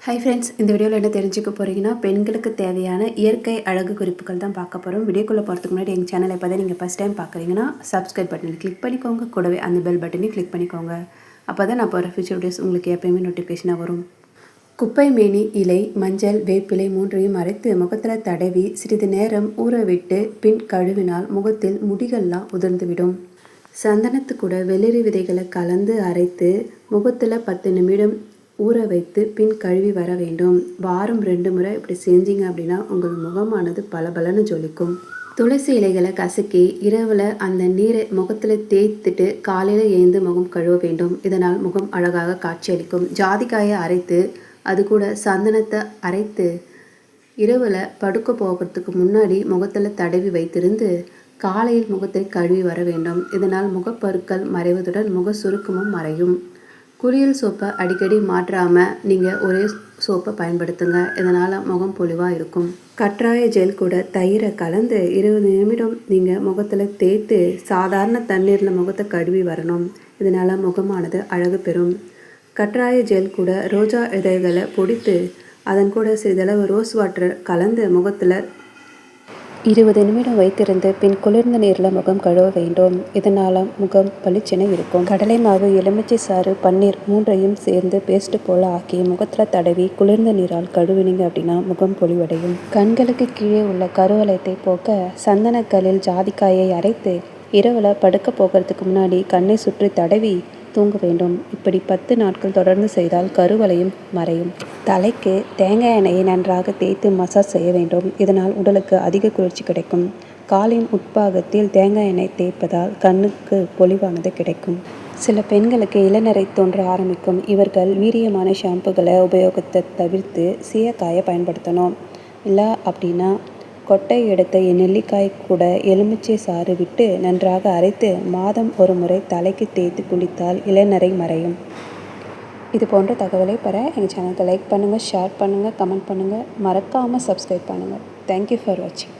Hi friends, இந்த வீடியோவில் என்ன தெரிஞ்சுக்க போகிறீங்கன்னா, பெண்களுக்கு தேவையான இயற்கை அழகு குறிப்புகள் தான் பார்க்க போகிறோம். வீடியோக்குள்ளே போகிறதுக்கு முன்னாடி எங்கள் சேனலை இப்போ தான் நீங்கள் ஃபஸ்ட் டைம் பார்க்குறீங்கன்னா சப்ஸ்கிரைப் பட்டனை கிளிக் பண்ணிக்கோங்க. கூடவே அந்த பெல் பட்டனையும் கிளிக் பண்ணிக்கோங்க. அப்போ தான் நான் போகிற ஃபியூச்சர் வீடியோஸ் உங்களுக்கு எப்போயுமே நோட்டிஃபிகேஷனாக வரும். குப்பை மேனி இலை, மஞ்சள், வேப்பிலை மூன்றையும் அரைத்து முகத்தில் தடவி சிறிது நேரம் ஊற விட்டு பின் கழுவினால் முகத்தில் முடிகள்லாம் உதிர்ந்துவிடும். சந்தனத்து கூட வெள்ளரி விதைகளை கலந்து அரைத்து முகத்தில் 10 நிமிடம் ஊற வைத்து பின் கழுவி வர வேண்டும். வாரம் 2 முறை இப்படி செஞ்சீங்க அப்படின்னா உங்கள் முகமானது பளபளன்னு ஜொலிக்கும். துளசி இலைகளை கசக்கி இரவில் அந்த நீரை முகத்தில் தேய்த்துட்டு காலையில் எழுந்து முகம் கழுவ வேண்டும். இதனால் முகம் அழகாக காட்சியளிக்கும். ஜாதிக்காயை அரைத்து அது கூட சந்தனத்தை அரைத்து இரவில் படுக்க போகிறதுக்கு முன்னாடி முகத்தில் தடவி வைத்திருந்து காலையில் முகத்தை கழுவி வர வேண்டும். இதனால் முகப்பருக்கள் மறைவதுடன் முக சுருக்கமும் மறையும். குளியல் சோப்பை அடிக்கடி மாற்றாமல் நீங்கள் ஒரே சோப்பை பயன்படுத்துங்க. இதனால் முகம் பொலிவாக இருக்கும். கற்றாழை ஜெல் கூட தயிரை கலந்து 20 நிமிடம் நீங்கள் முகத்தில் தேய்த்து சாதாரண தண்ணீரில் முகத்தை கழுவி வரணும். இதனால் முகமானது அழகு பெறும். கற்றாழை ஜெல் கூட ரோஜா இதழ்களை பொடித்து அதன் கூட சிறிதளவு ரோஸ் வாட்டர் கலந்து முகத்தில் 20 நிமிடம் வைத்திருந்து பின் குளிர்ந்த நீரில் முகம் கழுவ வேண்டும். இதனால் முகம் பளிச்சென இருக்கும். கடலை மாவு, எலுமிச்சை சாறு, பன்னீர் மூன்றையும் சேர்ந்து பேஸ்ட் போல் ஆக்கி முகத்தில் தடவி குளிர்ந்த நீரால் கழுவினீங்க அப்படின்னா முகம் பொலிவடையும். கண்களுக்கு கீழே உள்ள கருவளையத்தை போக்க சந்தனக்கல்லில் ஜாதிக்காயை அரைத்து இரவில் படுக்க போகிறதுக்கு முன்னாடி கண்ணை சுற்றி தடவி தூங்க வேண்டும். இப்படி 10 நாட்கள் தொடர்ந்து செய்தால் கருவளையம் மறையும். தலைக்கு தேங்காய் எண்ணெயை நன்றாக தேய்த்து மசாஜ் செய்ய வேண்டும். இதனால் உடலுக்கு அதிக குளிர்ச்சி கிடைக்கும். காலின் உட்பாகத்தில் தேங்காய் எண்ணெய் தேய்ப்பதால் கண்ணுக்கு பொலிவானது கிடைக்கும். சில பெண்களுக்கு இளநரை தோன்ற ஆரம்பிக்கும். இவர்கள் வீரியமான ஷாம்புகளை உபயோகத்தை தவிர்த்து சீயக்காயை பயன்படுத்தணும். இல்லை அப்படின்னா கொட்டை எடுத்த நெல்லிக்காய் கூட எலுமிச்சை சாறு விட்டு நன்றாக அரைத்து மாதம் ஒரு முறை தலைக்கு தேய்த்து குளித்தால் இளநரை மறையும். இது போன்ற தகவலை பெற எங்கள் சேனலுக்கு லைக் பண்ணுங்கள், ஷேர் பண்ணுங்கள், கமெண்ட் பண்ணுங்கள், மறக்காமல் சப்ஸ்கிரைப் பண்ணுங்கள். தேங்க்யூ ஃபார் வாட்சிங்.